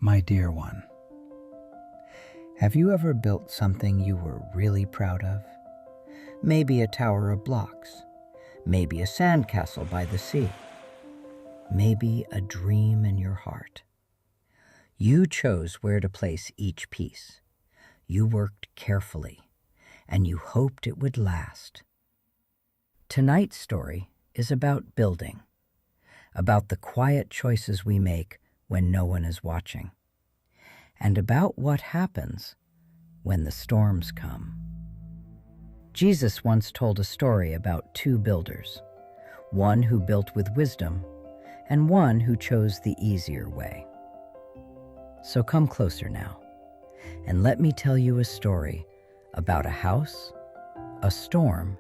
My dear one, have you ever built something you were really proud of? Maybe a tower of blocks, maybe a sandcastle by the sea, maybe a dream in your heart. You chose where to place each piece. You worked carefully, and you hoped it would last. Tonight's story is about building, about the quiet choices we make when no one is watching, and about what happens when the storms come. Jesus once told a story about two builders, one who built with wisdom and one who chose the easier way. So come closer now, and let me tell you a story about a house, a storm,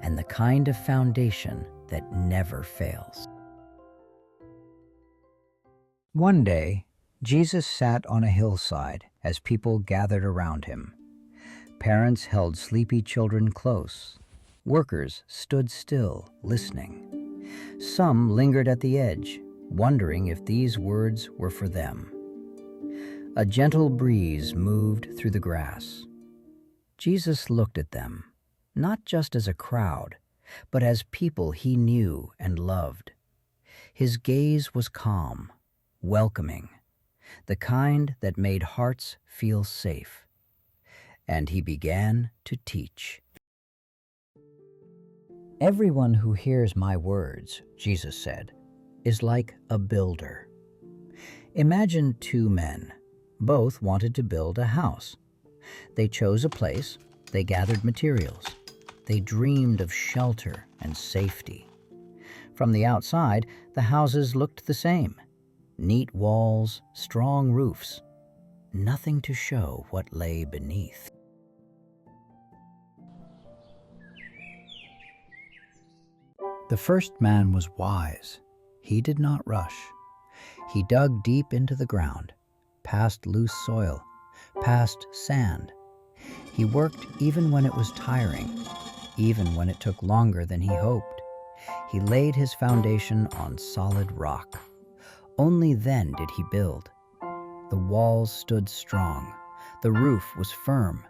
and the kind of foundation that never fails. One day, Jesus sat on a hillside as people gathered around him. Parents held sleepy children close. Workers stood still, listening. Some lingered at the edge, wondering if these words were for them. A gentle breeze moved through the grass. Jesus looked at them, not just as a crowd, but as people he knew and loved. His gaze was calm, welcoming, the kind that made hearts feel safe. And he began to teach. Everyone who hears my words, Jesus said, is like a builder. Imagine two men. Both wanted to build a house. They chose a place, they gathered materials. They dreamed of shelter and safety. From the outside, the houses looked the same. Neat walls, strong roofs. Nothing to show what lay beneath. The first man was wise. He did not rush. He dug deep into the ground, past loose soil, past sand. He worked even when it was tiring, even when it took longer than he hoped. He laid his foundation on solid rock. Only then did he build. The walls stood strong. The roof was firm.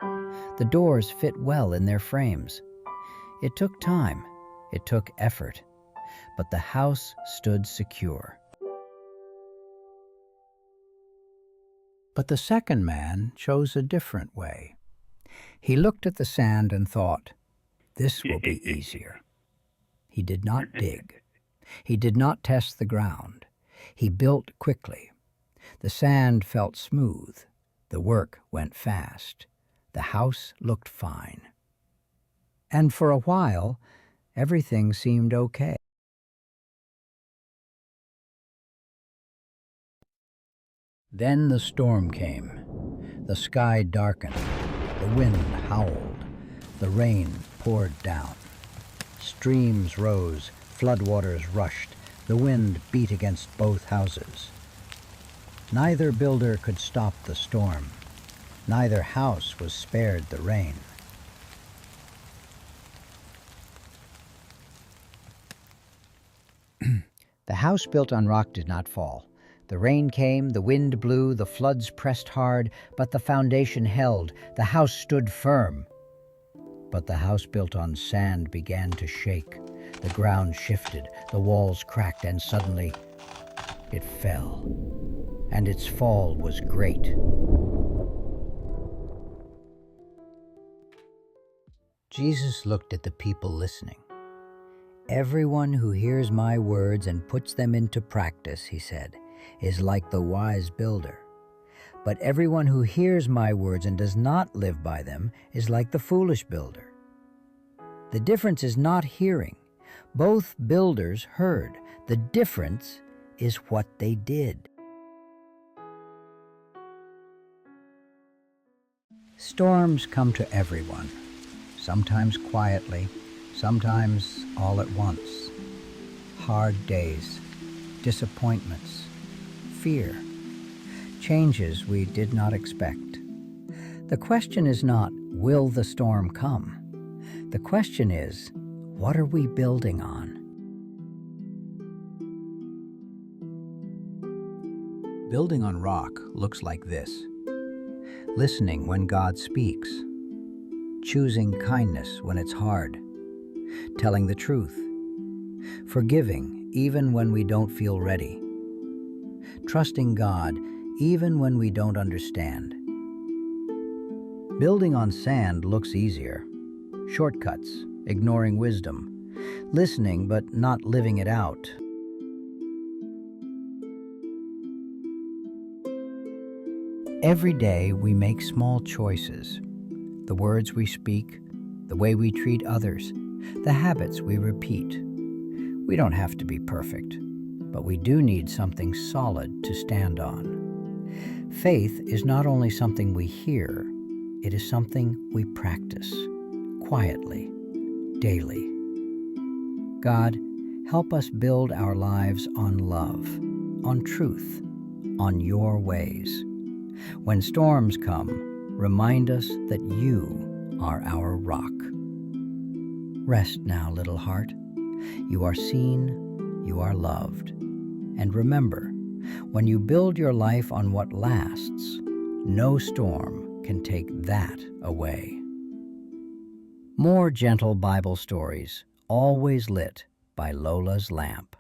The doors fit well in their frames. It took time. It took effort. But the house stood secure. But the second man chose a different way. He looked at the sand and thought, "This will be easier." He did not dig. He did not test the ground. He built quickly. The sand felt smooth. The work went fast. The house looked fine. And for a while, everything seemed okay. Then the storm came. The sky darkened. The wind howled. The rain poured down. Streams rose. Floodwaters rushed. The wind beat against both houses. Neither builder could stop the storm. Neither house was spared the rain. The house built on rock did not fall. The rain came, the wind blew, the floods pressed hard, but the foundation held. The house stood firm. But the house built on sand began to shake. The ground shifted, the walls cracked, and suddenly it fell. And its fall was great. Jesus looked at the people listening. "Everyone who hears my words and puts them into practice," he said, "is like the wise builder. But everyone who hears my words and does not live by them is like the foolish builder." The difference is not hearing. Both builders heard. The difference is what they did. Storms come to everyone, sometimes quietly, sometimes all at once. Hard days, disappointments, fear, changes we did not expect. The question is not, will the storm come? The question is, what are we building on? Building on rock looks like this: listening when God speaks, choosing kindness when it's hard, telling the truth, forgiving even when we don't feel ready, trusting God even when we don't understand. Building on sand looks easier: shortcuts, ignoring wisdom, listening but not living it out. Every day we make small choices: the words we speak, the way we treat others, the habits we repeat. We don't have to be perfect, but we do need something solid to stand on. Faith is not only something we hear, it is something we practice, quietly, daily. God, help us build our lives on love, on truth, on your ways. When storms come, remind us that you are our rock. Rest now, little heart. You are seen, you are loved. And remember, when you build your life on what lasts, no storm can take that away. More gentle Bible stories, always lit by Lola's lamp.